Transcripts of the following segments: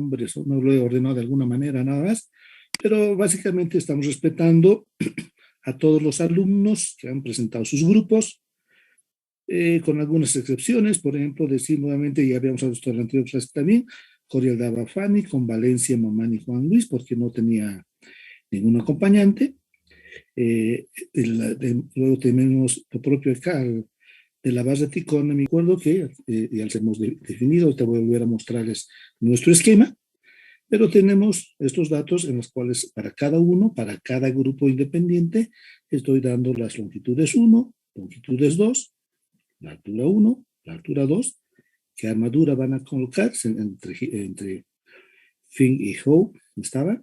nombres, no lo he ordenado de alguna manera, nada más, pero básicamente estamos respetando a todos los alumnos que han presentado sus grupos, con algunas excepciones, por ejemplo, decir nuevamente, ya habíamos visto en la anterior clase también, Coriel Dava Fanny, con Valencia, Mamán y Juan Luis, porque no tenía ningún acompañante. Luego tenemos lo propio acá, de la base de Ticona, me acuerdo que ya les hemos definido, te voy a volver a mostrarles nuestro esquema, pero tenemos estos datos en los cuales para cada uno, para cada grupo independiente, estoy dando las longitudes 1, longitudes 2, la altura 1, la altura 2, qué armadura van a colocarse entre Finn y Hope, estaba,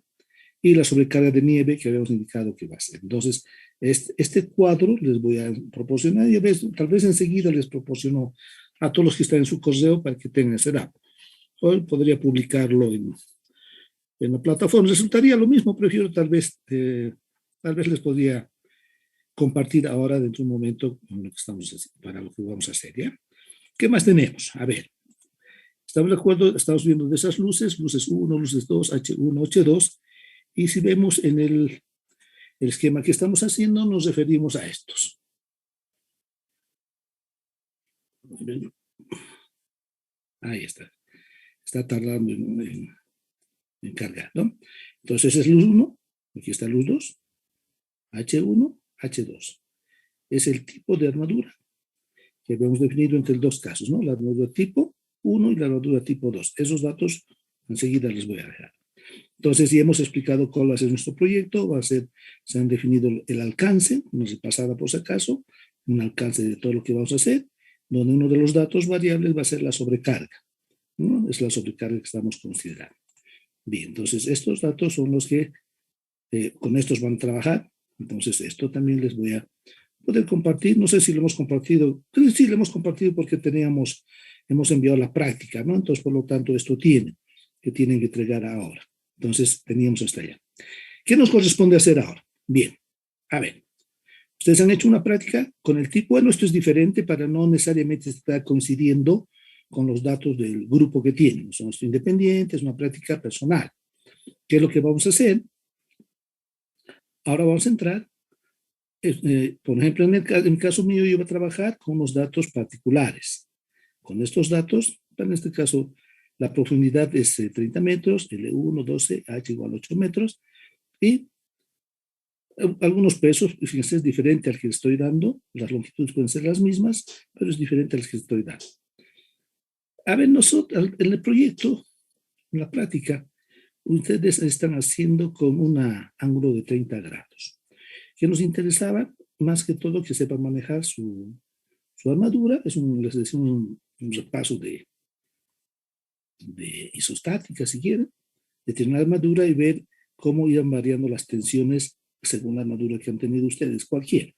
y la sobrecarga de nieve que habíamos indicado que va a ser. Entonces, este cuadro les voy a proporcionar, y tal vez enseguida les proporciono a todos los que están en su correo para que tengan ese dato. Hoy podría publicarlo en la plataforma. Resultaría lo mismo, prefiero tal vez les podría compartir ahora dentro de un momento con lo que estamos haciendo, para lo que vamos a hacer, ¿ya? ¿Qué más tenemos? A ver, estamos de acuerdo, estamos viendo de esas luces 1, luces 2, H1, H2, y si vemos en el esquema que estamos haciendo, nos referimos a estos. Ahí está. Está tardando en cargar, ¿no? Entonces es luz 1, aquí está luz 2, H1, H2. Es el tipo de armadura que habíamos definido entre dos casos, ¿no? La armadura tipo 1 y la armadura tipo 2. Esos datos enseguida les voy a dejar. Entonces, ya hemos explicado cuál va a ser nuestro proyecto, se han definido el alcance, no se pasará por si acaso, un alcance de todo lo que vamos a hacer, donde uno de los datos variables va a ser la sobrecarga, ¿no? Es la sobrecarga que estamos considerando. Bien, entonces estos datos son los que con estos van a trabajar. Entonces esto también les voy a poder compartir. No sé si lo hemos compartido. Sí, lo hemos compartido porque hemos enviado la práctica, ¿no? Entonces, por lo tanto, esto tienen que entregar ahora. Entonces, teníamos hasta allá. ¿Qué nos corresponde hacer ahora? Bien, a ver. Ustedes han hecho una práctica con el tipo. Bueno, esto es diferente para no necesariamente estar coincidiendo con los datos del grupo que tienen. Son independientes, una práctica personal. ¿Qué es lo que vamos a hacer? Ahora vamos a entrar. Por ejemplo, en el caso mío, yo voy a trabajar con unos datos particulares. Con estos datos, en este caso, la profundidad es 30 metros, L1, 12, H igual a 8 metros, y algunos pesos, fíjense, es diferente al que estoy dando, las longitudes pueden ser las mismas, pero es diferente al que estoy dando. A ver, nosotros, en el proyecto, en la práctica, ustedes están haciendo con un ángulo de 30 grados. Que nos interesaba, más que todo, que sepan manejar su armadura. Les decía un repaso de isostática, si quieren, de tener una armadura y ver cómo irán variando las tensiones según la armadura que han tenido ustedes, cualquiera,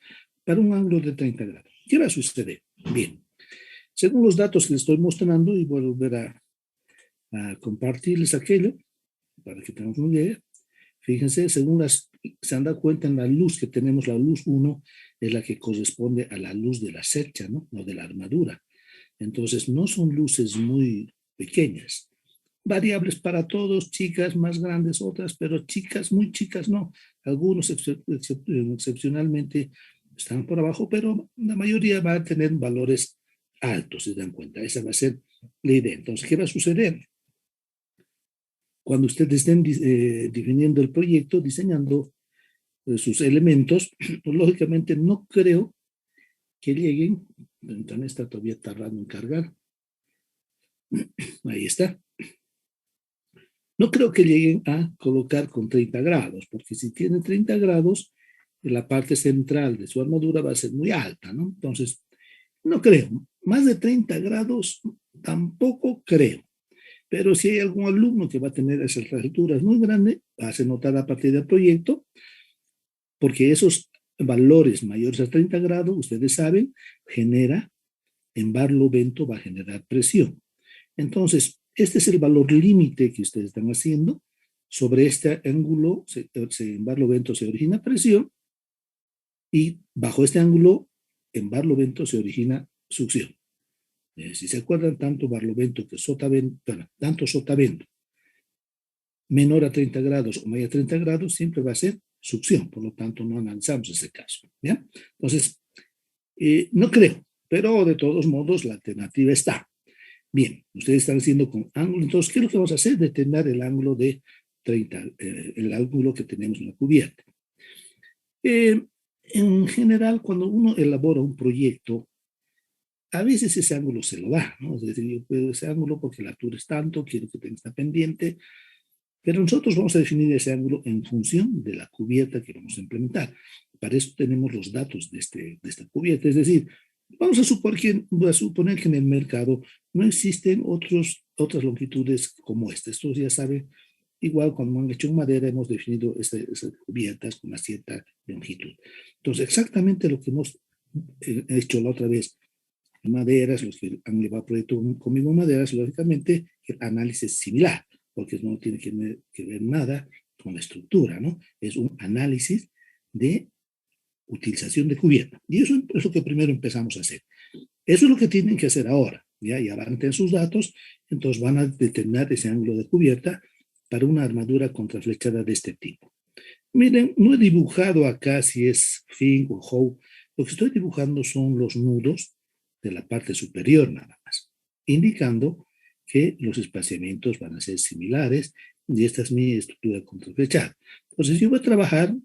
para un ángulo de 30 grados. ¿Qué va a suceder? Bien, según los datos que les estoy mostrando, y voy a volver a compartirles aquello, para que tengamos una idea. Fíjense, se han dado cuenta en la luz que tenemos, la luz 1 es la que corresponde a la luz de la cercha, ¿no? No de la armadura. Entonces, no son luces muy pequeñas. Variables para todos, chicas más grandes, otras, pero chicas, muy chicas, no. Algunos excepcionalmente están por abajo, pero la mayoría va a tener valores altos, se dan cuenta. Esa va a ser la idea. Entonces, ¿qué va a suceder? Cuando ustedes estén definiendo el proyecto, diseñando sus elementos, pues, lógicamente no creo que lleguen, también está todavía tardando en cargar, ahí está. No creo que lleguen a colocar con 30 grados, porque si tienen 30 grados, la parte central de su armadura va a ser muy alta, ¿no? Entonces, no creo. Más de 30 grados tampoco creo. Pero si hay algún alumno que va a tener esas alturas muy grandes, hace notar a partir del proyecto, porque esos valores mayores a 30 grados, ustedes saben, en barlovento va a generar presión. Entonces, este es el valor límite que ustedes están haciendo. Sobre este ángulo, en barlovento se origina presión, y bajo este ángulo, en barlovento se origina succión. Si se acuerdan, tanto barlovento que sotavento, tanto sotavento menor a 30 grados o mayor a 30 grados, siempre va a ser succión. Por lo tanto, no analizamos ese caso. ¿Ya? Entonces, no creo, pero de todos modos la alternativa está. Bien, ustedes están haciendo con ángulo. Entonces, ¿qué es lo que vamos a hacer? Determinar el ángulo de 30, el ángulo que tenemos en la cubierta. En general, cuando uno elabora un proyecto, a veces ese ángulo se lo da, ¿no? Es decir, yo puedo ese ángulo porque la altura es tanto, quiero que tenga esta pendiente, pero nosotros vamos a definir ese ángulo en función de la cubierta que vamos a implementar. Para eso tenemos los datos de esta cubierta, es decir, vamos a suponer que en el mercado no existen otras longitudes como esta. Esto ya saben, igual cuando han hecho en madera hemos definido esas cubiertas con una cierta longitud. Entonces, exactamente lo que hemos hecho la otra vez en maderas, los que han llevado proyecto conmigo en maderas, lógicamente el análisis es similar, porque no tiene que ver nada con la estructura, ¿no? Es un análisis de utilización de cubierta. Y eso es lo que primero empezamos a hacer. Eso es lo que tienen que hacer ahora. Ya van a tener sus datos, entonces van a determinar ese ángulo de cubierta para una armadura contraflechada de este tipo. Miren, no he dibujado acá si es fin o how. Lo que estoy dibujando son los nudos de la parte superior nada más, indicando que los espaciamientos van a ser similares y esta es mi estructura contraflechada. Entonces yo voy a trabajar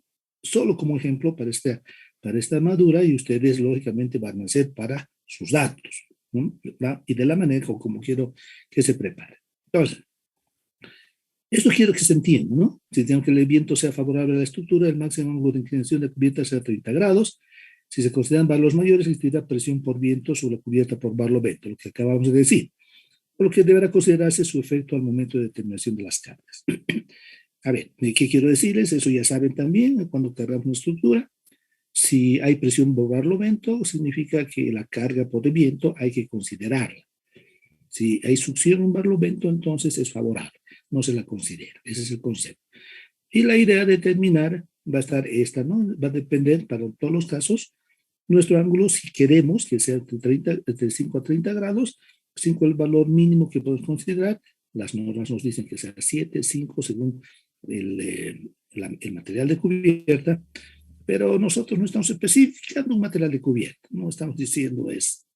solo como ejemplo para esta armadura y ustedes lógicamente van a hacer para sus datos, ¿no? Y de la manera como quiero que se prepare. Entonces, esto quiero que se entienda, ¿no? Si tengo que el viento sea favorable a la estructura, el máximo ángulo de inclinación de la cubierta será 30 grados. Si se consideran valores mayores, existirá presión por viento sobre la cubierta por barlovento, lo que acabamos de decir. Por lo que deberá considerarse su efecto al momento de determinación de las cargas. A ver, ¿qué quiero decirles? Eso ya saben también, cuando cargamos una estructura, si hay presión por barlovento, significa que la carga por el viento hay que considerarla. Si hay succión en barlovento, entonces es favorable, no se la considera. Ese es el concepto. Y la idea de determinar va a estar esta, ¿no? Va a depender para todos los casos nuestro ángulo, si queremos que sea de 5 a 30 grados, 5 es el valor mínimo que podemos considerar. Las normas nos dicen que sea 7, 5 según el material de cubierta, pero nosotros no estamos especificando un material de cubierta, no estamos diciendo es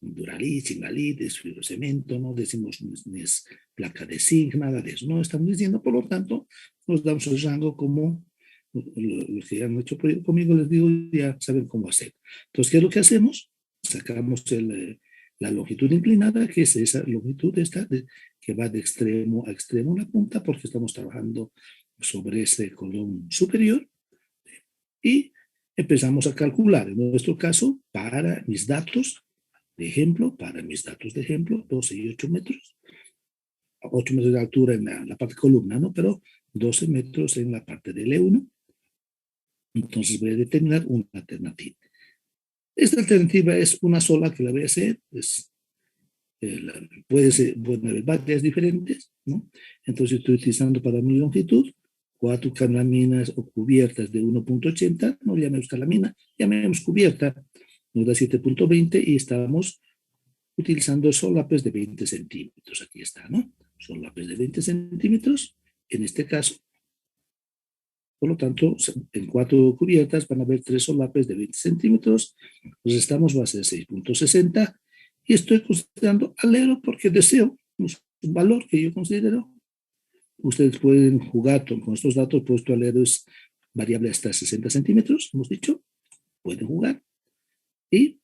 Duralit, Cingalit, es fibrocemento, no decimos ni es placa de zinc, nada de eso, no estamos diciendo, por lo tanto, nos damos el rango como los que ya han hecho proyecto conmigo, les digo, ya saben cómo hacer. Entonces, ¿qué es lo que hacemos? Sacamos la longitud inclinada, que es esa longitud que va de extremo a extremo en la punta, porque estamos trabajando sobre ese cordón superior, y empezamos a calcular, en nuestro caso, para mis datos de ejemplo, 12 y 8 metros, 8 metros de altura en la parte columna, ¿no? Pero 12 metros en la parte del E1. Entonces voy a determinar una alternativa. Esta alternativa es una sola que la voy a hacer, pueden haber varias diferentes, ¿no? Entonces estoy utilizando para mi longitud 4 calaminas o cubiertas de 1.80, no llamemos calamina, llamemos cubierta, nos da 7.20 y estamos utilizando solapes de 20 centímetros. Aquí está, ¿no? Solapes de 20 centímetros, en este caso. Por lo tanto, en 4 cubiertas van a haber 3 solapes de 20 centímetros. Pues estamos base de 6.60 y estoy considerando alero porque deseo un valor que yo considero. Ustedes pueden jugar con estos datos, puesto alero es variable hasta 60 centímetros, hemos dicho. Pueden jugar. Y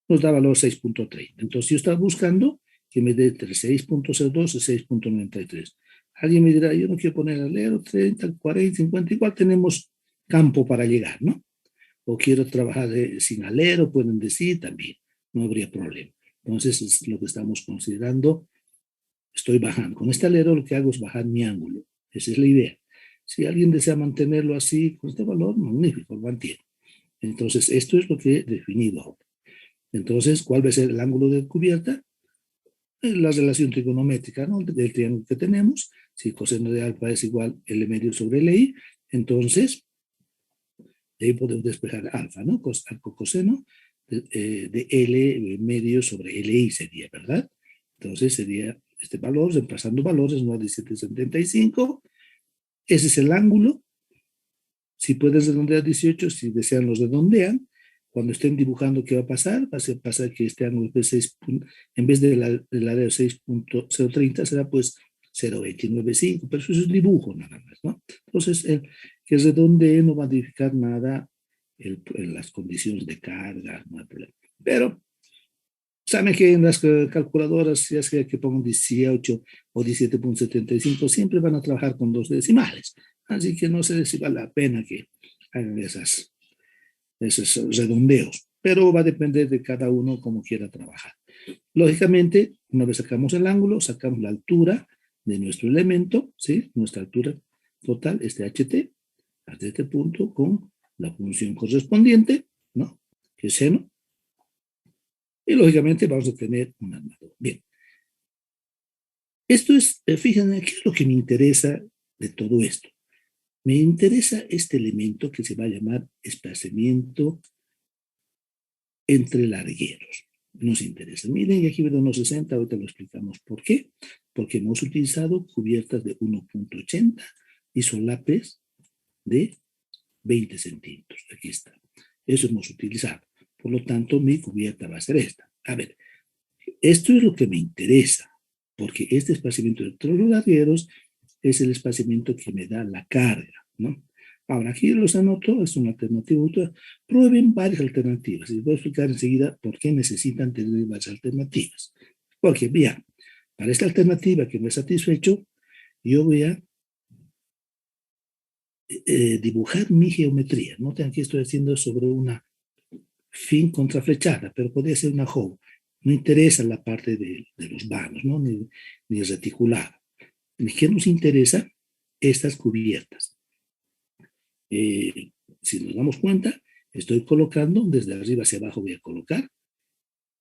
nos da valor 6.30. Entonces yo estaba buscando que me dé entre 6.02 y 6.93. Alguien me dirá, yo no quiero poner alero, 30, 40, 50, igual tenemos campo para llegar, ¿no? O quiero trabajar sin alero, pueden decir también, no habría problema. Entonces es lo que estamos considerando. Estoy bajando. Con este alero lo que hago es bajar mi ángulo. Esa es la idea. Si alguien desea mantenerlo así, con este valor, magnífico, lo mantiene. Entonces esto es lo que he definido ahora. Entonces, ¿cuál va a ser el ángulo de cubierta? La relación trigonométrica, ¿no? Del triángulo que tenemos. Si coseno de alfa es igual L medio sobre Li, entonces de ahí podemos despejar alfa, ¿no? Arco coseno de L medio sobre Li sería, ¿verdad? Entonces sería este valor, reemplazando valores, no a 17,75. Ese es el ángulo. Si puedes redondear 18, si desean los redondean. Cuando estén dibujando, ¿qué va a pasar? Va a pasar que este ángulo de 6, en vez del área 6.030 será pues 0,295, pero eso es dibujo nada más, ¿no? Entonces, el que redondee no va a modificar nada en las condiciones de carga, no hay problema. Pero saben que en las calculadoras, ya sea que pongan 18 o 17,75, siempre van a trabajar con dos decimales. Así que no sé si vale la pena que hagan esos redondeos, pero va a depender de cada uno cómo quiera trabajar. Lógicamente, una vez sacamos el ángulo, sacamos la altura de nuestro elemento, ¿sí? Nuestra altura total, HT, hasta este punto con la función correspondiente, ¿no? Que es seno. Y lógicamente vamos a tener un armador. Bien. Esto es, fíjense, ¿qué es lo que me interesa de todo esto? Me interesa este elemento que se va a llamar espaciamiento entre largueros. Nos interesa. Miren, y aquí veo unos 60, ahorita lo explicamos por qué. Porque hemos utilizado cubiertas de 1,80 y solapes de 20 centímetros. Aquí está. Eso hemos utilizado. Por lo tanto, mi cubierta va a ser esta. A ver, esto es lo que me interesa, porque este espaciamiento entre los largueros es el espaciamiento que me da la carga, ¿no? Ahora, aquí los anoto, es una alternativa. Prueben varias alternativas. Les voy a explicar enseguida por qué necesitan tener varias alternativas. Porque, bien, para esta alternativa que me he satisfecho, yo voy a dibujar mi geometría. Noten que estoy haciendo sobre una fin contraflechada, pero podría ser una howe. No interesa la parte de los vanos, ¿no? Ni reticulado. ¿Qué nos interesa? Estas cubiertas. Si nos damos cuenta, estoy colocando desde arriba hacia abajo, voy a colocar.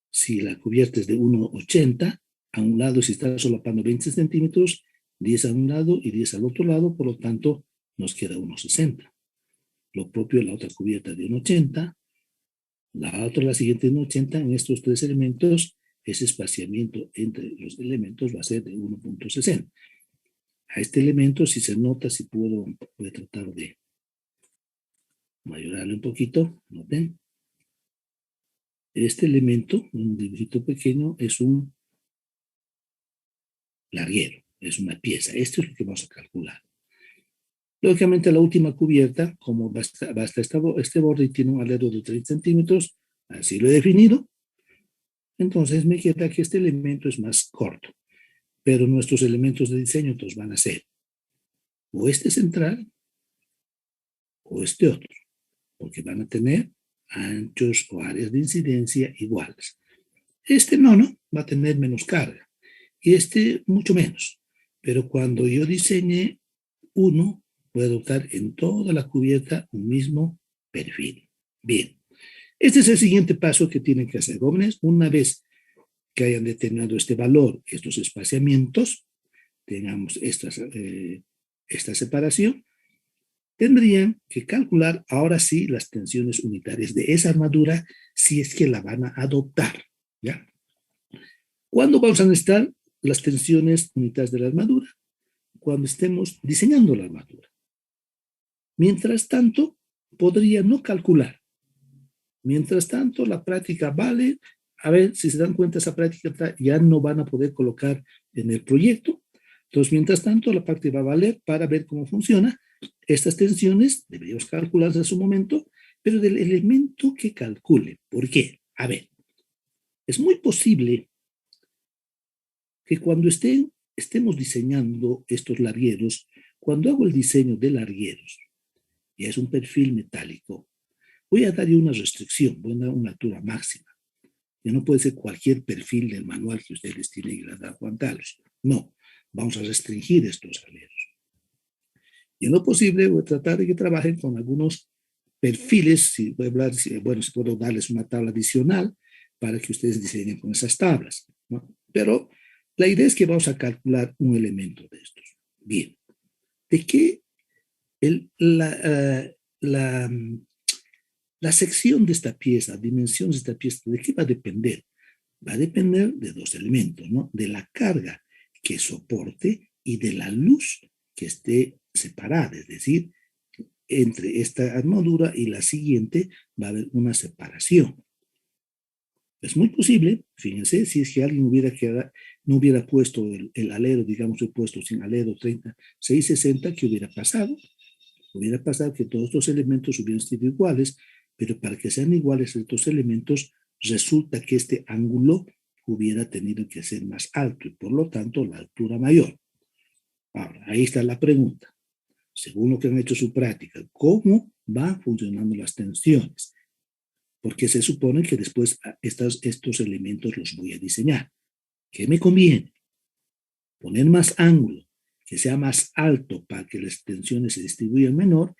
Si la cubierta es de 1,80, a un lado, si está solapando 20 centímetros, 10 a un lado y 10 al otro lado, por lo tanto, nos queda 1,60. Lo propio la otra cubierta de 1,80, la otra, la siguiente de 1,80, en estos tres elementos, ese espaciamiento entre los elementos va a ser de 1,60. A este elemento, si se nota, si puedo, voy a tratar de mayorarlo un poquito, ¿noten? Este elemento, un dibujito pequeño, es un larguero, es una pieza. Esto es lo que vamos a calcular. Lógicamente, la última cubierta, como basta este borde y tiene un alero de 30 centímetros, así lo he definido, entonces me queda que este elemento es más corto. Pero nuestros elementos de diseño entonces van a ser o este central o este otro, porque van a tener anchos o áreas de incidencia iguales. Este no va a tener menos carga y este mucho menos. Pero cuando yo diseñe uno, voy a adoptar en toda la cubierta un mismo perfil. Bien, este es el siguiente paso que tienen que hacer, jóvenes. Una vez que hayan determinado este valor, estos espaciamientos, tengamos esta separación, tendrían que calcular ahora sí las tensiones unitarias de esa armadura si es que la van a adoptar, ¿ya? ¿Cuándo vamos a necesitar las tensiones unitarias de la armadura? Cuando estemos diseñando la armadura. Mientras tanto, podría no calcular. Mientras tanto, la práctica vale. A ver, si se dan cuenta, esa práctica ya no van a poder colocar en el proyecto. Entonces, mientras tanto, la práctica va a valer para ver cómo funciona. Estas tensiones deberíamos calcularlas en su momento, pero del elemento que calcule. ¿Por qué? A ver, es muy posible que cuando estemos diseñando estos largueros, cuando hago el diseño de largueros, ya es un perfil metálico, voy a darle una restricción, voy a dar una altura máxima. Ya no puede ser cualquier perfil del manual que ustedes tienen que aguantarlos. No, vamos a restringir estos largueros. Y en lo posible voy a tratar de que trabajen con algunos perfiles, si puedo darles una tabla adicional para que ustedes diseñen con esas tablas, ¿no? Pero la idea es que vamos a calcular un elemento de estos. Bien, ¿de qué la sección de esta pieza, dimensión de esta pieza, de qué va a depender? Va a depender de dos elementos, ¿no? De la carga que soporte y de la luz que esté separada, es decir, entre esta armadura y la siguiente va a haber una separación. Es muy posible, fíjense, si es que alguien no hubiera puesto el alero, digamos, he puesto sin alero 3660, ¿qué hubiera pasado? Hubiera pasado que todos estos elementos hubieran sido iguales, pero para que sean iguales estos elementos, resulta que este ángulo hubiera tenido que ser más alto y por lo tanto la altura mayor. Ahora, ahí está la pregunta. Según lo que han hecho su práctica, ¿cómo van funcionando las tensiones? Porque se supone que después estos elementos los voy a diseñar. ¿Qué me conviene? Poner más ángulo, que sea más alto para que las tensiones se distribuyan menor,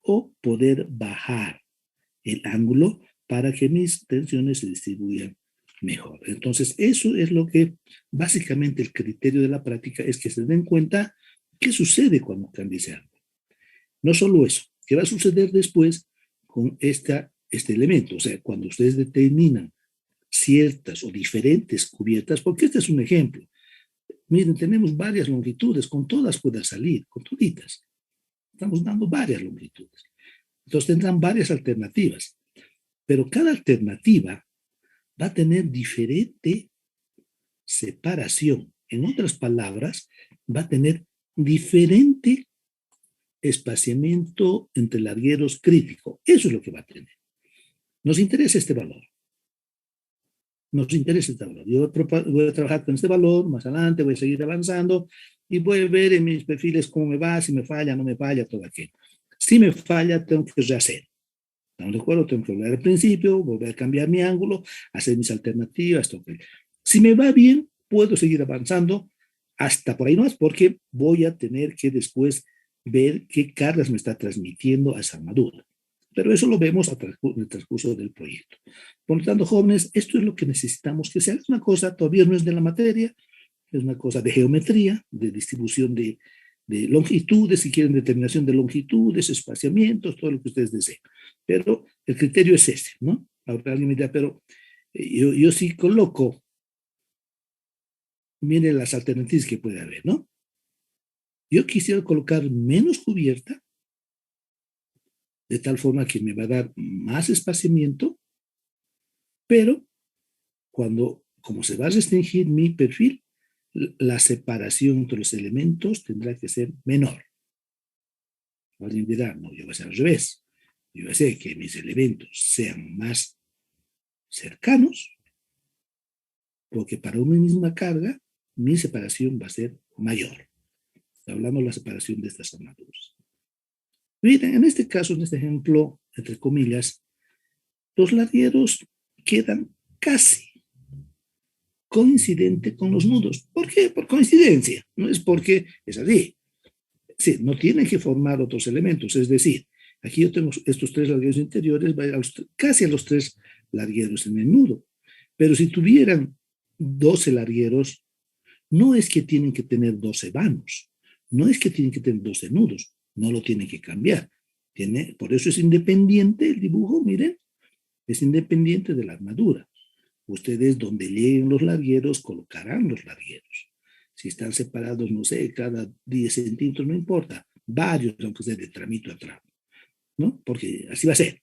o poder bajar el ángulo para que mis tensiones se distribuyan mejor. Entonces, eso es lo que básicamente el criterio de la práctica es que se den cuenta qué sucede cuando cambia ese ángulo. No solo eso, ¿qué va a suceder después con este elemento? O sea, cuando ustedes determinan ciertas o diferentes cubiertas, porque este es un ejemplo. Miren, tenemos varias longitudes, con todas pueda salir, con toditas. Estamos dando varias longitudes. Entonces tendrán varias alternativas, pero cada alternativa va a tener diferente separación. En otras palabras, va a tener diferente espaciamiento entre largueros crítico. Eso es lo que va a tener. Nos interesa este valor. Nos interesa este valor. Yo voy a trabajar con este valor, más adelante voy a seguir avanzando y voy a ver en mis perfiles cómo me va, si me falla, no me falla, todo aquello. Si me falla, tengo que rehacer. ¿Estamos de acuerdo? Tengo que volver al principio, volver a cambiar mi ángulo, hacer mis alternativas, todo aquello. Si me va bien, puedo seguir avanzando hasta por ahí más, porque voy a tener que después ver qué cargas me está transmitiendo a esa armadura. Pero eso lo vemos en el transcurso del proyecto. Por lo tanto, jóvenes, esto es lo que necesitamos que sea. Es una cosa, todavía no es de la materia, es una cosa de geometría, de distribución de longitudes, si quieren determinación de longitudes, espaciamientos, todo lo que ustedes deseen. Pero el criterio es ese, ¿no? Ahora alguien me dirá, pero yo sí coloco, miren las alternativas que puede haber, ¿no? Yo quisiera colocar menos cubierta, de tal forma que me va a dar más espaciamiento, pero como se va a restringir mi perfil, la separación entre los elementos tendrá que ser menor. Alguien dirá, no, yo voy a hacer al revés. Yo voy a hacer que mis elementos sean más cercanos, porque para una misma carga, mi separación va a ser mayor. Hablamos de la separación de estas armaduras. Miren, en este caso, en este ejemplo, entre comillas, los largueros quedan casi coincidente con los nudos. ¿Por qué? Por coincidencia. No es porque es así. Sí, no tienen que formar otros elementos. Es decir, aquí yo tengo estos tres largueros interiores, va a ir casi a los tres largueros en el nudo. Pero si tuvieran 12 largueros, no es que tienen que tener 12 vanos, no es que tienen que tener 12 nudos, no lo tienen que cambiar. Por eso es independiente el dibujo, miren, es independiente de la armadura. Ustedes donde lleguen los largueros, colocarán los largueros. Si están separados, no sé, cada 10 centímetros, no importa, varios, aunque sea de tramito a tramo, ¿no? Porque así va a ser.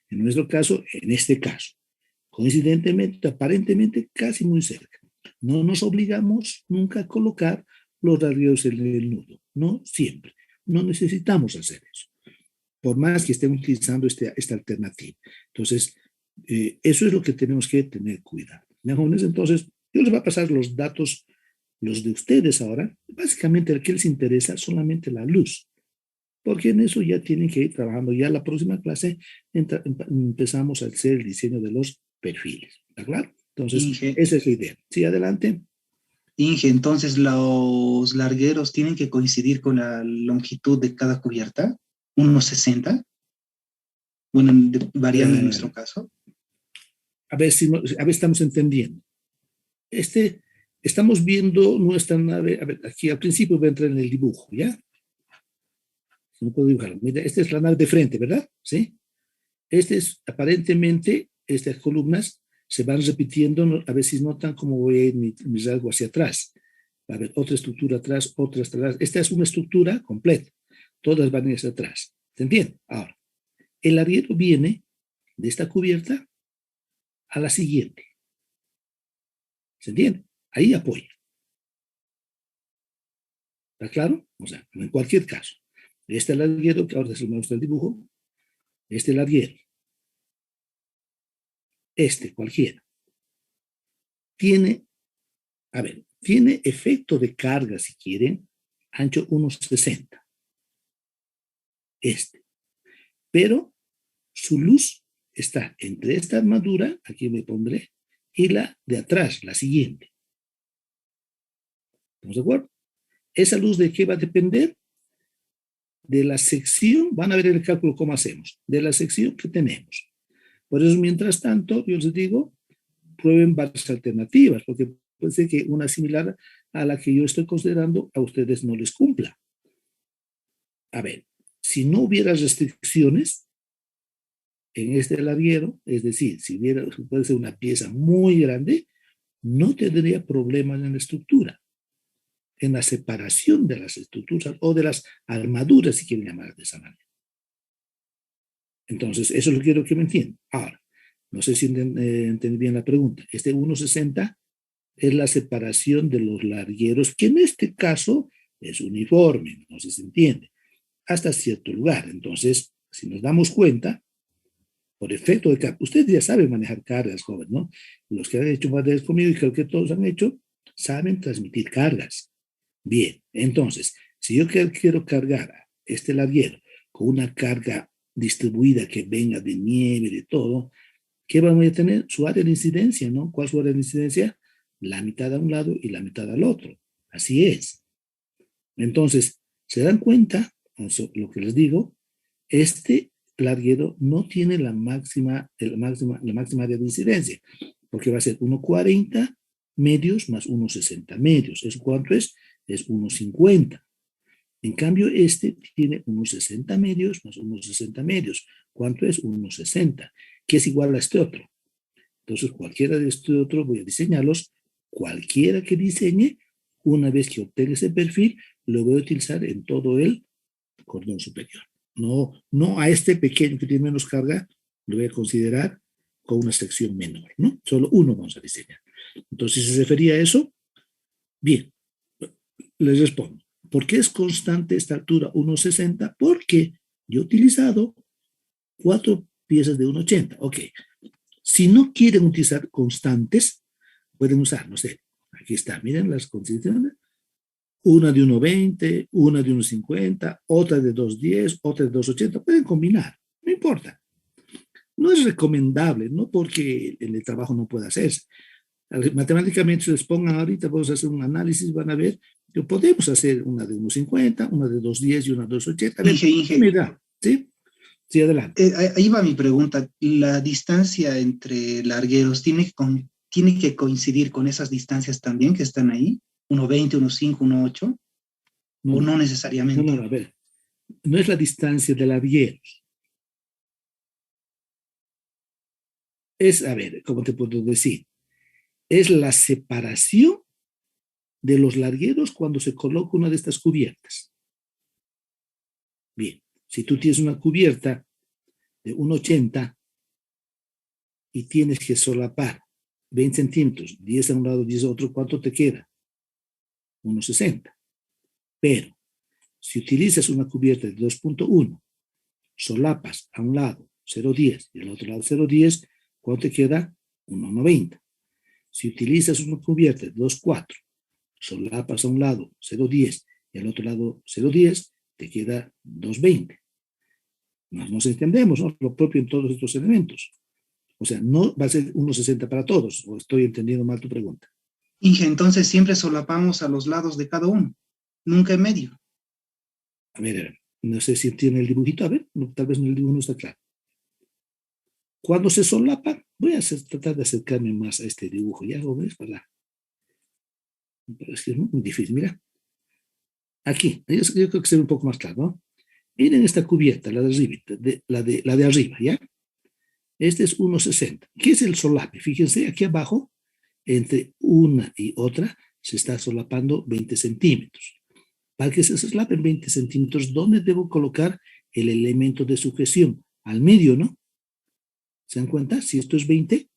En nuestro caso, en este caso, coincidentemente, aparentemente, casi muy cerca. No nos obligamos nunca a colocar los largueros en el nudo, no siempre. No necesitamos hacer eso, por más que estén utilizando esta alternativa. Entonces, eso es lo que tenemos que tener cuidado. Jóvenes, entonces, yo les voy a pasar los datos, los de ustedes ahora. Básicamente, el que les interesa solamente la luz, porque en eso ya tienen que ir trabajando. Ya la próxima clase empezamos a hacer el diseño de los perfiles. ¿Está claro? Entonces, Inge, esa es la idea. Sí, adelante. Inge, entonces los largueros tienen que coincidir con la longitud de cada cubierta, unos 60, bueno, variando en nuestro Uh, caso. a ver, estamos entendiendo. Estamos viendo nuestra nave. A ver, aquí al principio voy a entrar en el dibujo, ¿ya? No puedo dibujarlo. Mira, esta es la nave de frente, ¿verdad? ¿Sí? Aparentemente, estas columnas se van repitiendo, a ver si notan cómo voy a ir mi rasgo hacia atrás. Va a haber otra estructura atrás, otra atrás. Esta es una estructura completa. Todas van a ir hacia atrás. ¿Se entiende? Ahora, el larguero viene de esta cubierta a la siguiente. ¿Se entiende? Ahí apoya. ¿Está claro? O sea, en cualquier caso, este larguero, que ahora se me gusta el dibujo, este larguero, cualquiera, tiene efecto de carga, si quieren, ancho 1,60. Pero su luz está entre esta armadura, aquí me pondré, y la de atrás, la siguiente. ¿Estamos de acuerdo? ¿Esa luz de qué va a depender? De la sección, van a ver el cálculo cómo hacemos, de la sección que tenemos. Por eso, mientras tanto, yo les digo, prueben varias alternativas, porque puede ser que una similar a la que yo estoy considerando a ustedes no les cumpla. A ver, si no hubiera restricciones en este larguero, es decir, si puede ser una pieza muy grande, no tendría problemas en la estructura, en la separación de las estructuras o de las armaduras, si quieren llamar de esa manera. Entonces, eso es lo que quiero que me entiendan. Ahora, no sé si entendí bien la pregunta. Este 1,60 es la separación de los largueros, que en este caso es uniforme, no sé si se entiende, hasta cierto lugar. Entonces, si nos damos cuenta, por efecto de carga, ustedes ya saben manejar cargas, jóvenes, ¿no? Los que han hecho materias conmigo, y creo que todos han hecho, saben transmitir cargas. Bien, entonces, si yo quiero cargar a este larguero con una carga distribuida que venga de nieve, de todo, ¿qué vamos a tener? Su área de incidencia, ¿no? ¿Cuál es su área de incidencia? La mitad a un lado y la mitad al otro. Así es. Entonces, ¿se dan cuenta? Eso, lo que les digo, este larguero no tiene la máxima área de incidencia, porque va a ser 1,40 medios más 1,60 medios. ¿Eso cuánto es? Es 1,50. En cambio, este tiene 1,60 medios más 1,60 medios. ¿Cuánto es? 1,60, que es igual a este otro. Entonces, cualquiera de este otro, voy a diseñarlos. Cualquiera que diseñe, una vez que obtenga ese perfil, lo voy a utilizar en todo el cordón superior. No a este pequeño que tiene menos carga, lo voy a considerar con una sección menor, ¿no? Solo uno vamos a diseñar. Entonces, si se refería a eso, bien, les respondo. ¿Por qué es constante esta altura 1,60? Porque yo he utilizado 4 piezas de 1,80. Ok. Si no quieren utilizar constantes, pueden usar, no sé, aquí está, miren las condiciones. Una de 1,20, una de 1,50, otra de 2,10, otra de 2,80. Pueden combinar, no importa. No es recomendable, no porque en el trabajo no pueda hacerse. Matemáticamente, si les pongan ahorita, vamos a hacer un análisis, van a ver que podemos hacer una de 1,50, una de 2,10 y una de 2,80. Inge. Mira, ¿sí? Sí, adelante. Ahí va mi pregunta. ¿La distancia entre largueros tiene que coincidir con esas distancias también que están ahí? 1,20, 1,5, 1,8. ¿O no necesariamente? No, a ver. No es la distancia de largueros. Es, a ver, ¿cómo te puedo decir? Es la separación de los largueros cuando se coloca una de estas cubiertas. Bien, si tú tienes una cubierta de 1,80 y tienes que solapar 20 centímetros, 10 a un lado, 10 a otro, ¿cuánto te queda? 1,60. Pero si utilizas una cubierta de 2,1, solapas a un lado 0,10 y al otro lado 0,10, ¿cuánto te queda? 1,90. Si utilizas una cubierta de 2,4, solapas a un lado 0,10 y al otro lado 0,10, te queda 2,20. Nos entendemos, ¿no? Lo propio en todos estos elementos. O sea, no va a ser 1,60 para todos, o estoy entendiendo mal tu pregunta. Inge, entonces siempre solapamos a los lados de cada uno, nunca en medio. A ver, no sé si tiene el dibujito, a ver, tal vez en el dibujo no está claro. Cuando se solapa, voy a tratar de acercarme más a este dibujo, ya lo ves, ¿verdad? Pero es que es muy difícil, mira. Aquí, yo creo que se ve un poco más claro, ¿no? Miren esta cubierta, la de arriba, la de arriba, ¿ya? Este es 1,60. ¿Qué es el solape? Fíjense, aquí abajo, entre una y otra, se está solapando 20 centímetros. Para que se solapen 20 centímetros, ¿dónde debo colocar el elemento de sujeción? Al medio, ¿no? ¿Se dan cuenta? Si esto es 20,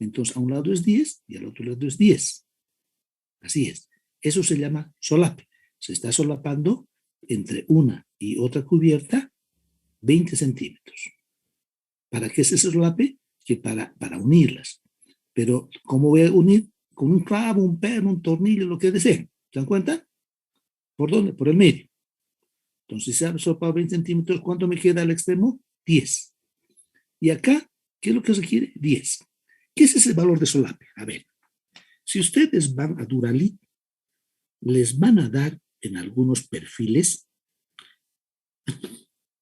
entonces a un lado es 10 y al otro lado es 10. Así es. Eso se llama solape. Se está solapando entre una y otra cubierta 20 centímetros. ¿Para qué se solape? Que para unirlas. Pero, ¿cómo voy a unir? Con un clavo, un perno, un tornillo, lo que deseen. ¿Se dan cuenta? ¿Por dónde? Por el medio. Entonces, si se ha solapado 20 centímetros, ¿cuánto me queda al extremo? 10. Y acá, ¿qué es lo que requiere? 10. ¿Qué es ese valor de solape? A ver, si ustedes van a Duralit, les van a dar en algunos perfiles,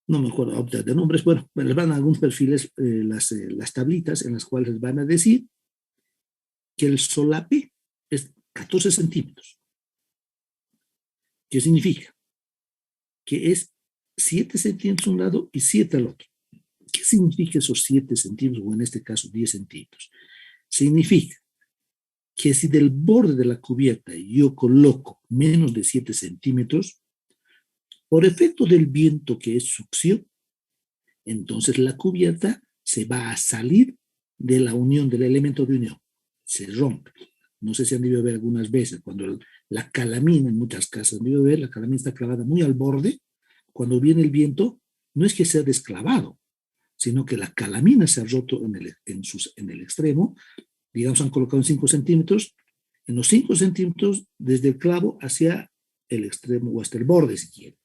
no me acuerdo de nombres, bueno, les van a dar algunos perfiles, las tablitas en las cuales les van a decir que el solape es 14 centímetros. ¿Qué significa? Que es 7 centímetros a un lado y 7 al otro. ¿Qué significa esos 7 centímetros, o en este caso 10 centímetros? Significa que si del borde de la cubierta yo coloco menos de 7 centímetros, por efecto del viento que es succión, entonces la cubierta se va a salir de la unión, del elemento de unión. Se rompe. No sé si han debido ver algunas veces, cuando la calamina, en muchas casas han debido ver, la calamina está clavada muy al borde. Cuando viene el viento, no es que sea desclavado, sino que la calamina se ha roto en el extremo. Digamos, han colocado 5 centímetros, en los 5 centímetros desde el clavo hacia el extremo o hasta el borde, si quieren.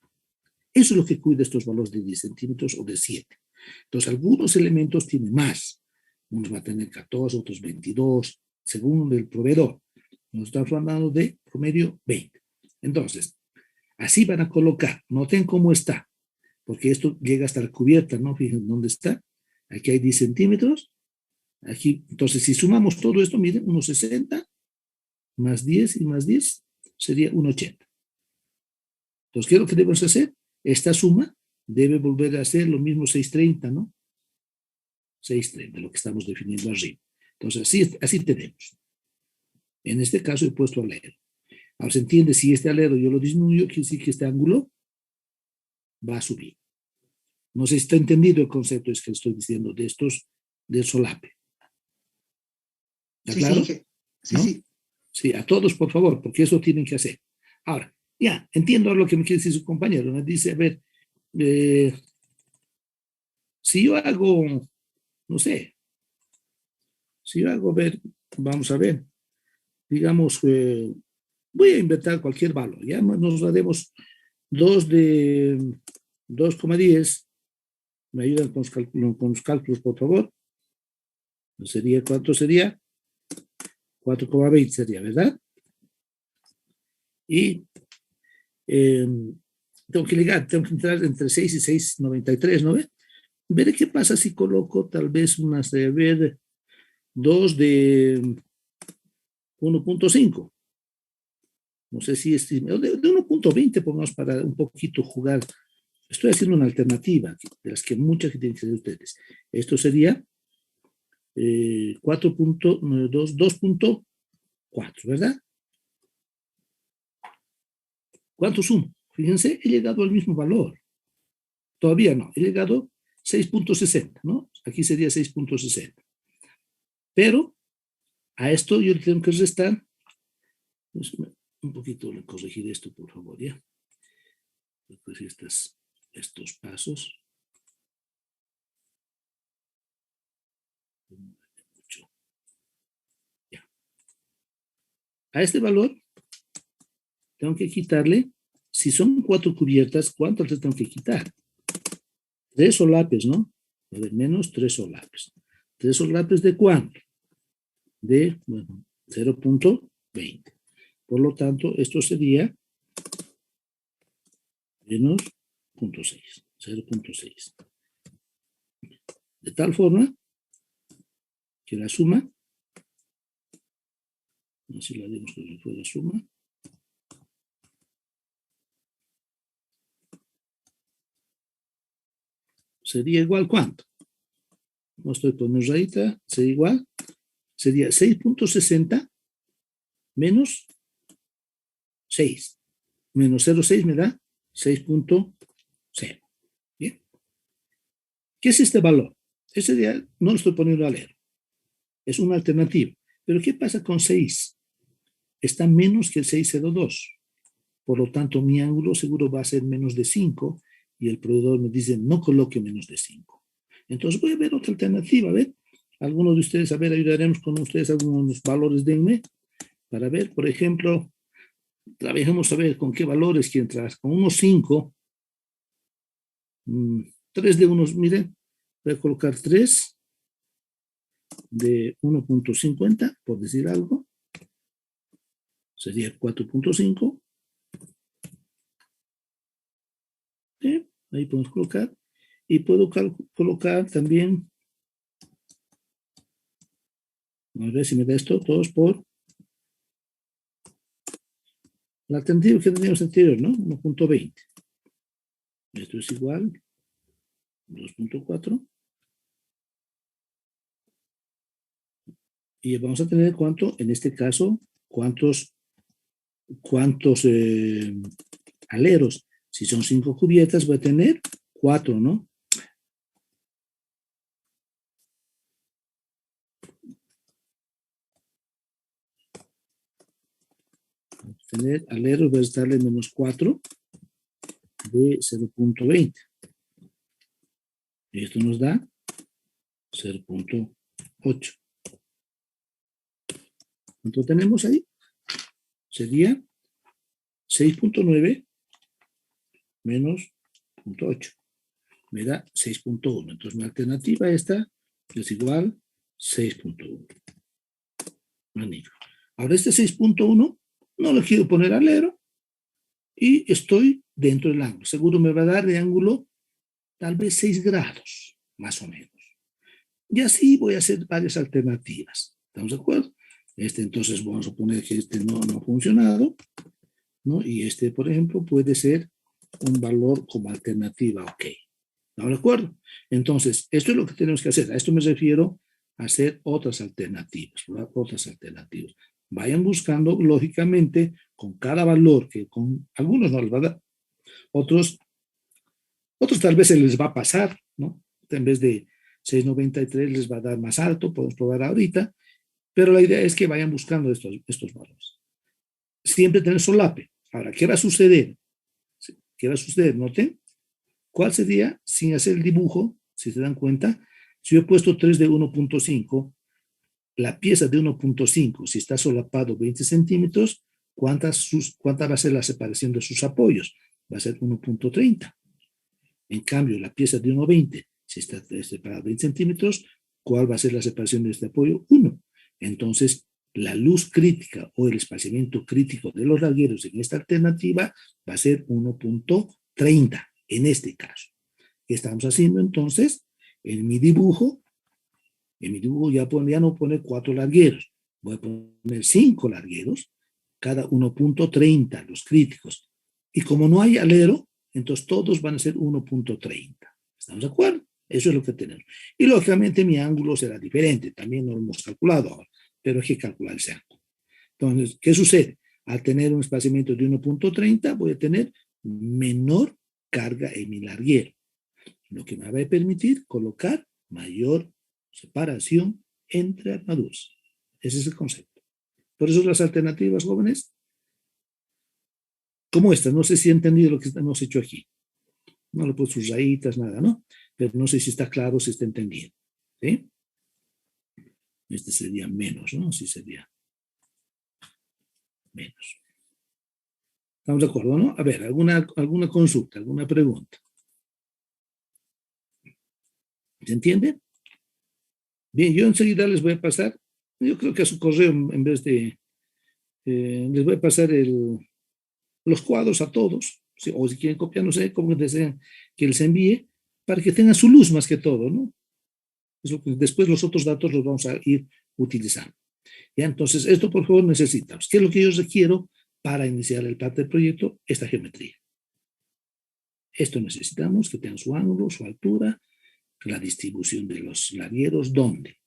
Eso es lo que cuida estos valores de 10 centímetros o de 7. Entonces, algunos elementos tienen más. Unos van a tener 14, otros 22, según el proveedor. Nos estamos hablando de promedio 20. Entonces, así van a colocar. Noten cómo está, porque esto llega hasta la cubierta, ¿no? Fíjense dónde está. Aquí hay 10 centímetros. Aquí, entonces, si sumamos todo esto, miren, 1,60 más 10 y más 10 sería 1,80. Entonces, ¿qué es lo que debemos hacer? Esta suma debe volver a ser lo mismo 630, ¿no? 630, lo que estamos definiendo arriba. Entonces, así tenemos. En este caso he puesto alero. Ahora se entiende, si este alero yo lo disminuyo, quiere decir que este ángulo va a subir. No sé si está entendido el concepto es que estoy diciendo de estos, del solape. ¿Está Sí, claro? sí, ¿No? sí. Sí, a todos, por favor, porque eso tienen que hacer. Ahora, ya, entiendo lo que me quiere decir su compañero. Me dice, a ver, si yo hago, no sé, si yo hago, ver, vamos a ver, digamos, voy a inventar cualquier valor, ya nos daremos 2 de 2,10, me ayudan con los cálculos, por favor. Sería, ¿cuánto sería? 4,20 sería, ¿verdad? Y tengo que entrar entre 6 y 6,93, ¿no ve? Veré qué pasa si coloco tal vez unas de ver 2 de 1,5. No sé si es de 1,20, pongamos para un poquito jugar. Estoy haciendo una alternativa de las que muchas que tienen que hacer ustedes. Esto sería 2,4, ¿verdad? ¿Cuánto sumo? Fíjense, he llegado al mismo valor. Todavía no, he llegado a 6,60, ¿no? Aquí sería 6,60. Pero a esto yo le tengo que restar, pues, un poquito corregir esto, por favor, ¿ya? Corregir estos pasos. Ya. A este valor tengo que quitarle, si son 4 cubiertas, ¿cuántos le tengo que quitar? 3 solapes, ¿no? A ver, menos 3 solapes. ¿3 solapes de cuánto? De, bueno, 0,20. Por lo tanto, esto sería menos 0,6. 0,6. De tal forma que la suma, así la haremos que fue la suma, sería igual, ¿cuánto? No estoy poniendo rayita, sería igual, sería 6,60 menos 6. Menos 0,6 me da 6.0. Bien. ¿Qué es este valor? Ese día no lo estoy poniendo alero. Es una alternativa. Pero ¿qué pasa con 6? Está menos que el 602. Por lo tanto, mi ángulo seguro va a ser menos de 5 y el proveedor me dice no coloque menos de 5. Entonces voy a ver otra alternativa. A ver, algunos de ustedes, a ver, ayudaremos con ustedes algunos valores denme para ver, por ejemplo, trabajemos a ver con qué valores quieren trabajar. Con unos 5, 3 de unos, miren, voy a colocar 3 de 1.50, por decir algo. Sería 4.5. ¿Sí? Ahí podemos colocar. Y puedo colocar también, a ver si me da esto, todos por la alternativa que teníamos anterior, ¿no? 1.20. Esto es igual 2.4. Y vamos a tener cuánto, en este caso, cuántos aleros. Si son 5 cubiertas, voy a tener 4, ¿no? Tener aleros, voy a estarle menos 4 de 0.20. Y esto nos da 0.8. ¿Cuánto tenemos ahí? Sería 6.9 menos 0.8. Me da 6.1. Entonces mi alternativa esta es igual 6.1. Magnífico. Ahora este 6.1 no lo quiero poner alero y estoy dentro del ángulo. Seguro me va a dar de ángulo tal vez 6 grados, más o menos. Y así voy a hacer varias alternativas. ¿Estamos de acuerdo? Entonces vamos a suponer que no ha funcionado, ¿no? Y por ejemplo, puede ser un valor como alternativa, ok. ¿Estamos de acuerdo? Entonces, esto es lo que tenemos que hacer. A esto me refiero a hacer otras alternativas, ¿verdad? Otras alternativas. Vayan buscando, lógicamente, con cada valor, que con algunos no les va a dar, otros tal vez se les va a pasar, ¿no? En vez de 6.93 les va a dar más alto, podemos probar ahorita, pero la idea es que vayan buscando estos valores. Siempre tener solape. Ahora, ¿qué va a suceder? ¿Qué va a suceder? Noten. ¿Cuál sería, sin hacer el dibujo, si se dan cuenta, si yo he puesto 3 de 1.5, la pieza de 1.5, si está solapado 20 centímetros, ¿cuánta va a ser la separación de sus apoyos? Va a ser 1.30. En cambio, la pieza de 1.20, si está separada 20 centímetros, ¿cuál va a ser la separación de este apoyo? 1. Entonces, la luz crítica o el espaciamiento crítico de los largueros en esta alternativa va a ser 1.30 en este caso. ¿Qué estamos haciendo entonces? En mi dibujo ya no pone 4 largueros, voy a poner 5 largueros, cada 1.30 los críticos. Y como no hay alero, entonces todos van a ser 1.30. ¿Estamos de acuerdo? Eso es lo que tenemos. Y lógicamente mi ángulo será diferente, también no lo hemos calculado ahora, pero hay que calcular ese ángulo. Entonces, ¿qué sucede? Al tener un espaciamiento de 1.30 voy a tener menor carga en mi larguero, lo que me va a permitir colocar mayor separación entre armaduras. Ese es el concepto. Por eso las alternativas, jóvenes, como esta, no sé si he entendido lo que hemos hecho aquí. No le pongo sus rayitas, nada, ¿no? Pero no sé si está claro, si está entendiendo. ¿Sí? Este sería menos, ¿no? Sí sería menos. ¿Estamos de acuerdo, no? A ver, alguna consulta, alguna pregunta. ¿Se entiende? Bien, yo enseguida les voy a pasar, yo creo que a su correo, en vez de, les voy a pasar los cuadros a todos, o si quieren copiar, no sé cómo desean que les envíe, para que tengan su luz más que todo, ¿no? Es lo que después los otros datos los vamos a ir utilizando. ¿Ya? Entonces, esto por favor necesitamos. ¿Qué es lo que yo requiero para iniciar el parte del proyecto? Esta geometría. Esto necesitamos, que tengan su ángulo, su altura, la distribución de los largueros, ¿dónde?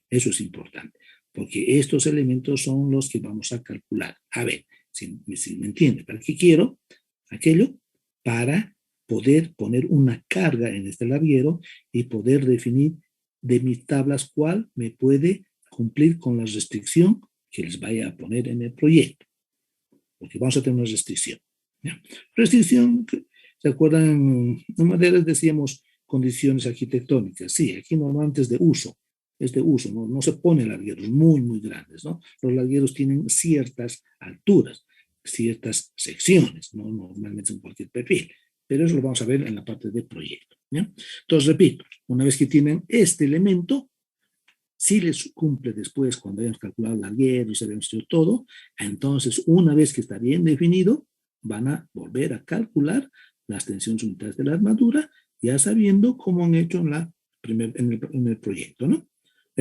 Eso es importante, porque estos elementos son los que vamos a calcular. A ver, si me entiende, ¿para qué quiero aquello? Para poder poner una carga en este larguero y poder definir de mis tablas cuál me puede cumplir con la restricción que les vaya a poner en el proyecto. Porque vamos a tener una restricción. ¿Ya? Restricción, ¿se acuerdan? En madera decíamos condiciones arquitectónicas. Sí, aquí normalmente es de uso. Es de uso, no se ponen largueros muy, muy grandes, ¿no? Los largueros tienen ciertas alturas, ciertas secciones, ¿no? Normalmente en cualquier perfil. Pero eso lo vamos a ver en la parte de proyecto. ¿Ya? Entonces, repito, una vez que tienen este elemento, si les cumple después, cuando hayamos calculado el larguero y sabemos todo, entonces, una vez que está bien definido, van a volver a calcular las tensiones unitarias de la armadura, ya sabiendo cómo han hecho en el proyecto, ¿no?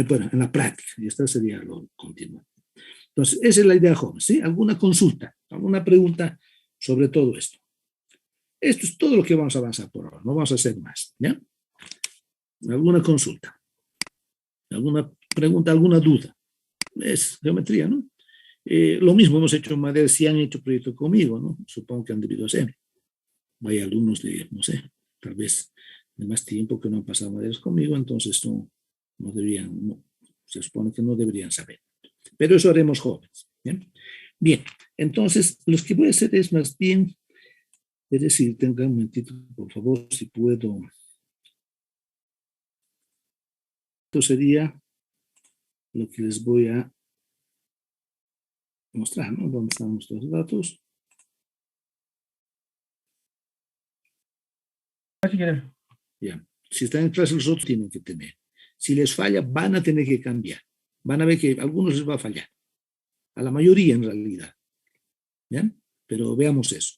Bueno, en la práctica, y esta sería lo continuo. Entonces, esa es la idea, jóvenes, ¿sí? ¿Alguna consulta, alguna pregunta sobre todo esto? Esto es todo lo que vamos a avanzar por ahora, no vamos a hacer más, ¿ya? ¿Alguna consulta? ¿Alguna pregunta, alguna duda? Es geometría, ¿no? Lo mismo hemos hecho en madera, si han hecho proyecto conmigo, ¿no? Supongo que han debido hacer. Hay alumnos de, no sé, tal vez de más tiempo que no han pasado maderas conmigo, entonces no deberían, no, se supone que no deberían saber. Pero eso haremos jóvenes. ¿Bien? Bien, entonces los que voy a hacer es más bien, es decir, tengan un momentito, por favor, si puedo. Esto sería lo que les voy a mostrar, ¿no? ¿Dónde están nuestros datos? Ya. Si están en clase, los otros tienen que tener. Si les falla, van a tener que cambiar. Van a ver que a algunos les va a fallar. A la mayoría, en realidad. ¿Ya? Pero veamos eso.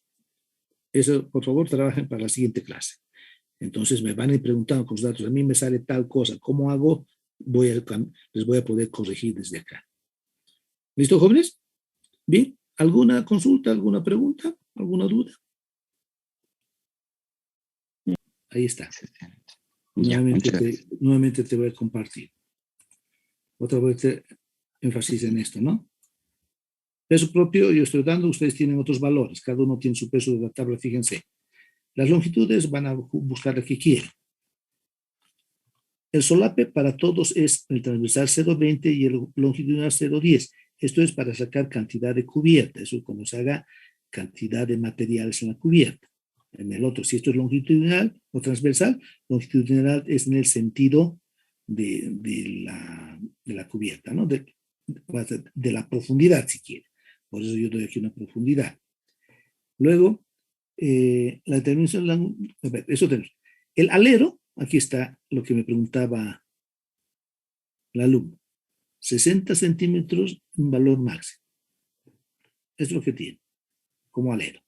Eso, por favor, trabajen para la siguiente clase. Entonces me van a ir preguntando con los datos. A mí me sale tal cosa. ¿Cómo hago? Les voy a poder corregir desde acá. ¿Listo, jóvenes? Bien. ¿Alguna consulta, alguna pregunta, alguna duda? Ahí está. Ya, Nuevamente te voy a compartir. Otra vez énfasis en esto, ¿no? Peso propio yo estoy dando, ustedes tienen otros valores, cada uno tiene su peso de la tabla, fíjense. Las longitudes van a buscar la que quieren. El solape para todos es el transversal 0,20 y el longitudinal 0,10. Esto es para sacar cantidad de cubierta, eso cuando se haga cantidad de materiales en la cubierta. En el otro, si esto es longitudinal o transversal, longitudinal es en el sentido de la cubierta, ¿no? De la profundidad, si quiere. Por eso yo doy aquí una profundidad. Luego, la determinación, eso tenemos. El alero, aquí está lo que me preguntaba el alumno. 60 centímetros, un valor máximo. Es lo que tiene, como alero.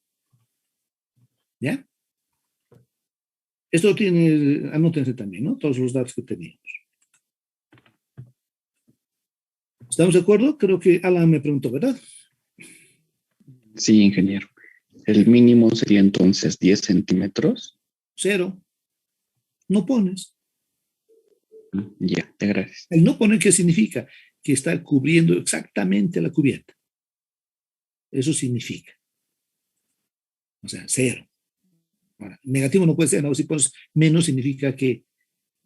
¿Ya? Esto tiene, anótense también, ¿no? Todos los datos que teníamos. ¿Estamos de acuerdo? Creo que Alan me preguntó, ¿verdad? Sí, ingeniero. El mínimo sería entonces 10 centímetros. 0. No pones. Ya, te agradezco. El no poner, ¿qué significa? Que está cubriendo exactamente la cubierta. Eso significa. O sea, 0. Ahora, negativo no puede ser, ¿no? Si pones menos, significa que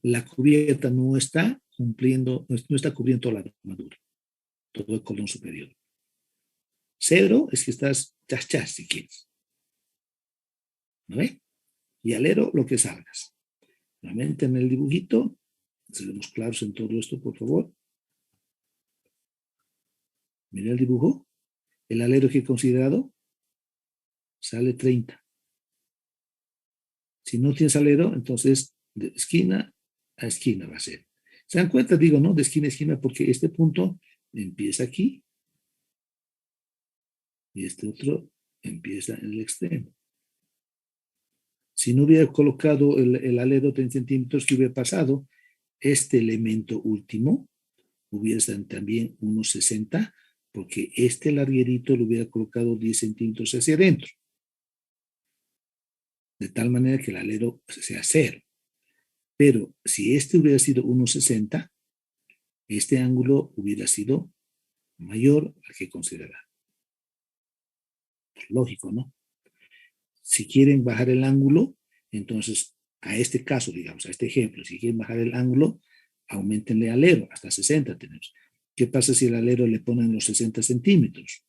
la cubierta no está cumpliendo, no está cubriendo toda la armadura, todo el cordón superior. 0 es que estás chas, si quieres. ¿No ve? Y alero, lo que salgas. Nuevamente en el dibujito, seremos claros en todo esto, por favor. Mira el dibujo. El alero que he considerado sale 30. Si no tienes alero, entonces de esquina a esquina va a ser. ¿Se dan cuenta? Digo, ¿no? De esquina a esquina, porque este punto empieza aquí y este otro empieza en el extremo. Si no hubiera colocado el alero 30 centímetros, ¿qué hubiera pasado? Este elemento último hubiera estado también unos 60, porque este larguerito lo hubiera colocado 10 centímetros hacia adentro. De tal manera que el alero sea 0. Pero si este hubiera sido 1,60, este ángulo hubiera sido mayor al que considerar. Lógico, ¿no? Si quieren bajar el ángulo, entonces a este caso, digamos, a este ejemplo, si quieren bajar el ángulo, aumentenle alero, hasta 60 tenemos. ¿Qué pasa si el alero le ponen los 60 centímetros?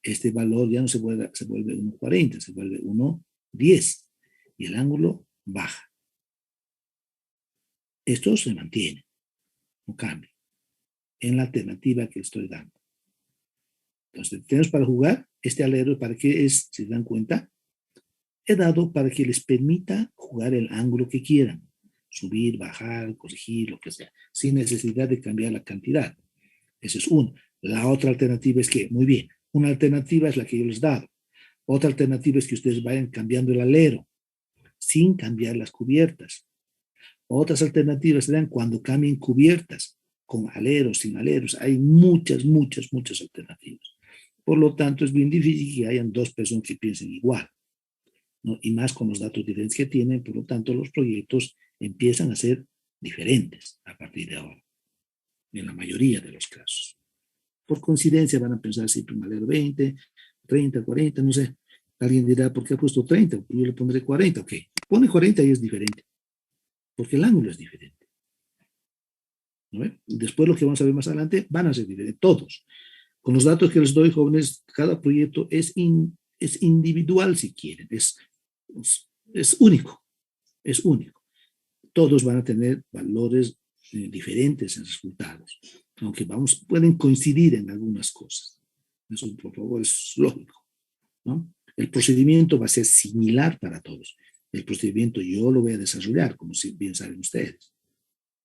Este valor ya no se vuelve 1,40, se vuelve 1,10 y el ángulo baja. Esto se mantiene, no cambia, en la alternativa que estoy dando. Entonces, tenemos para jugar este alero, ¿para qué es? Si se dan cuenta, he dado para que les permita jugar el ángulo que quieran, subir, bajar, corregir, lo que sea, sin necesidad de cambiar la cantidad. Ese es uno. La otra alternativa es que, muy bien, una alternativa es la que yo les he dado. Otra alternativa es que ustedes vayan cambiando el alero, sin cambiar las cubiertas. Otras alternativas serán cuando cambien cubiertas, con aleros, sin aleros. Hay muchas alternativas. Por lo tanto, es bien difícil que hayan dos personas que piensen igual, ¿no? Y más con los datos diferentes que tienen. Por lo tanto, los proyectos empiezan a ser diferentes a partir de ahora, en la mayoría de los casos. Por coincidencia van a pensar siempre un alero 20, 30, 40, no sé. Alguien dirá, ¿por qué ha puesto 30? Yo le pondré 40. Ok, pone 40 y es diferente, porque el ángulo es diferente, ¿no? Después lo que vamos a ver más adelante van a ser diferentes, todos. Con los datos que les doy, jóvenes, cada proyecto es individual si quieren, es único, es único. Todos van a tener valores diferentes en resultados, aunque pueden coincidir en algunas cosas. Eso, por favor, es lógico, ¿no? El procedimiento va a ser similar para todos. El procedimiento yo lo voy a desarrollar, como bien saben ustedes,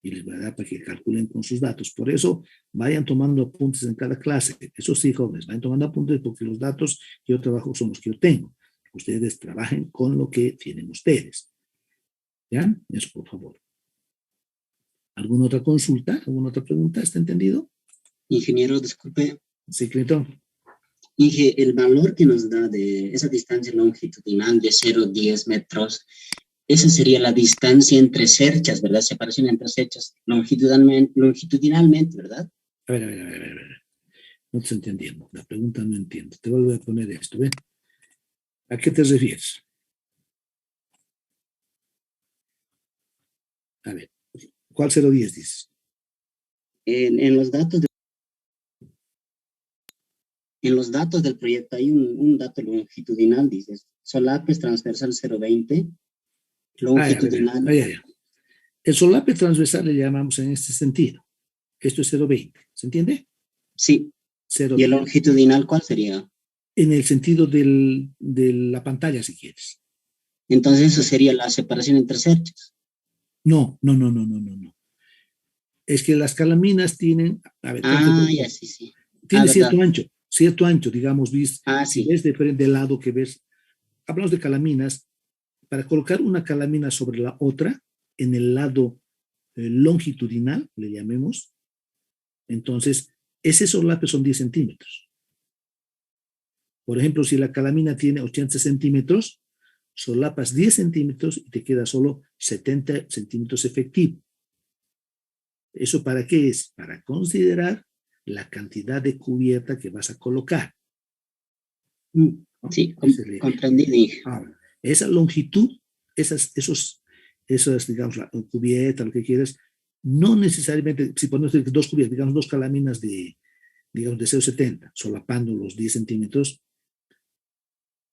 y les voy a dar para que calculen con sus datos. Por eso, vayan tomando apuntes en cada clase. Eso sí, jóvenes, vayan tomando apuntes porque los datos que yo trabajo son los que yo tengo. Ustedes trabajen con lo que tienen ustedes. ¿Ya? Eso, por favor. ¿Alguna otra consulta? ¿Alguna otra pregunta? ¿Está entendido? Ingeniero, disculpe. Sí, Clinton. Inge, el valor que nos da de esa distancia longitudinal de 0,10 metros, esa sería la distancia entre cerchas, ¿verdad? Separación entre cerchas longitudinalmente, ¿verdad? A ver. No te estoy entendiendo. La pregunta no entiendo. Te vuelvo a poner esto, ¿ven? ¿A qué te refieres? A ver, ¿cuál 0,10 dices? En los datos del proyecto hay un dato longitudinal, dices, solapes transversal 0,20, longitudinal. Ya. El solape transversal le llamamos en este sentido. Esto es 0,20, ¿se entiende? Sí. 0,20. ¿Y el longitudinal cuál sería? En el sentido de la pantalla, si quieres. Entonces eso sería la separación entre cerchas. No. Es que las calaminas tienen, a ver, ya, sí. Tiene cierto ancho, digamos, sí. Si ves del lado que ves, hablamos de calaminas, para colocar una calamina sobre la otra, en el lado longitudinal, le llamemos, entonces, ese solape son 10 centímetros. Por ejemplo, si la calamina tiene 80 centímetros, solapas 10 centímetros y te queda solo 70 centímetros efectivo. ¿Eso para qué es? Para considerar la cantidad de cubierta que vas a colocar. ¿No? Sí, comprendí. Ahora, esa longitud, esas, digamos, la cubierta, lo que quieras, no necesariamente, si ponemos dos cubiertas, digamos, dos calaminas de 0,70, solapando los 10 centímetros,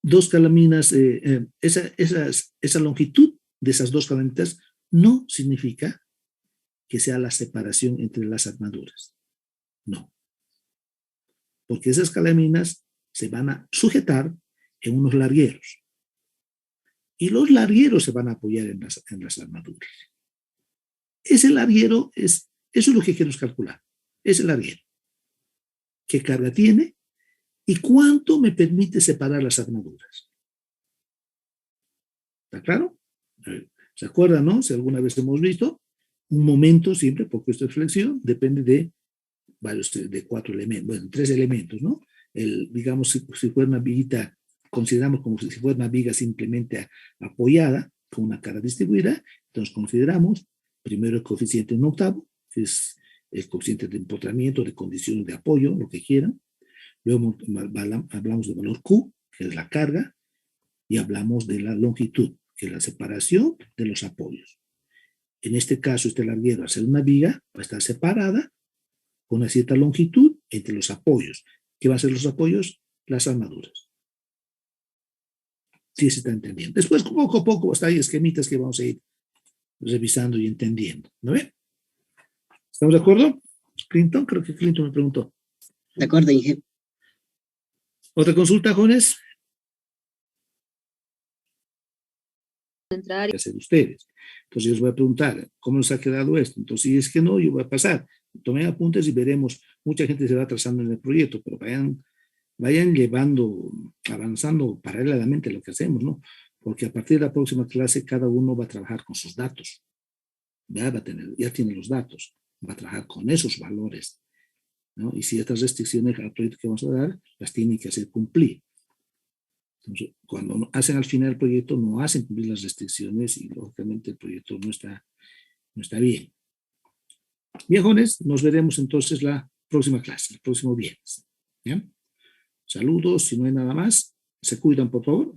dos calaminas, esa longitud de esas dos calamitas no significa que sea la separación entre las armaduras. No. Porque esas calaminas se van a sujetar en unos largueros. Y los largueros se van a apoyar en las armaduras. Ese larguero eso es lo que queremos calcular. Ese larguero. ¿Qué carga tiene? ¿Y cuánto me permite separar las armaduras? ¿Está claro? ¿Se acuerdan, no? Si alguna vez hemos visto, un momento siempre, porque esto es flexión, depende de cuatro elementos, bueno, 3 elementos, ¿no? Digamos, si fuera una viguita, consideramos como si fuera una viga simplemente apoyada, con una cara distribuida, entonces consideramos primero el coeficiente 1/8, que es el coeficiente de empotramiento, de condiciones de apoyo, lo que quieran. Luego hablamos del valor Q, que es la carga, y hablamos de la longitud, que es la separación de los apoyos. En este caso, este larguero, al ser una viga, va a estar separada con una cierta longitud entre los apoyos. ¿Qué van a ser los apoyos? Las armaduras. Sí se está entendiendo. Después, poco a poco, hasta hay esquemitas que vamos a ir revisando y entendiendo. ¿No ve? ¿Estamos de acuerdo? Clinton, creo que Clinton me preguntó. De acuerdo, Inge. ¿Otra consulta, jóvenes? Entrar. Hacer ustedes. Entonces, yo les voy a preguntar, ¿cómo les ha quedado esto? Entonces, si es que no, yo voy a pasar. Tomen apuntes y veremos. Mucha gente se va atrasando en el proyecto, pero vayan llevando, avanzando paralelamente lo que hacemos, ¿no? Porque a partir de la próxima clase, cada uno va a trabajar con sus datos. Ya tiene los datos. Va a trabajar con esos valores, ¿no? Y si estas restricciones al proyecto que vamos a dar, las tienen que hacer cumplir. Entonces, cuando hacen al final el proyecto, no hacen cumplir las restricciones y lógicamente el proyecto no está bien. Bien, jóvenes, nos veremos entonces la próxima clase, el próximo viernes. ¿Ya? Saludos, si no hay nada más, se cuidan por favor.